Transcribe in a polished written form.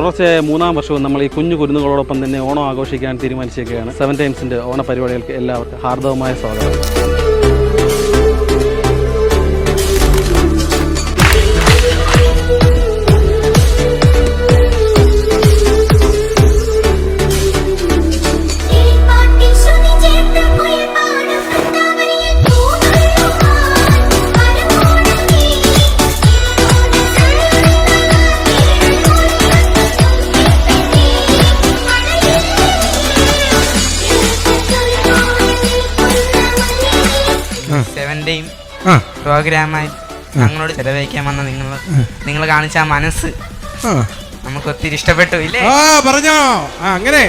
തുടർച്ചയായ 3-ാം വർഷവും നമ്മൾ ഈ കുഞ്ഞു കുരുന്നുകളോടൊപ്പം തന്നെ ഓണം ആഘോഷിക്കാൻ തീരുമാനിച്ചിരിക്കുകയാണ്. 7 ടൈംസിൻ്റെ ഓണ പരിപാടികൾക്ക് എല്ലാവർക്കും ഹാർദവമായ സ്വാഗതം. പ്രോഗ്രാമായി ഞങ്ങളോട് ചെലവഴിക്കാൻ വന്ന നിങ്ങൾ കാണിച്ച ആ മനസ്സ് നമുക്ക് ഒത്തിരി ഇഷ്ടപ്പെട്ടു ഇല്ലേ? പറഞ്ഞോ അങ്ങനെ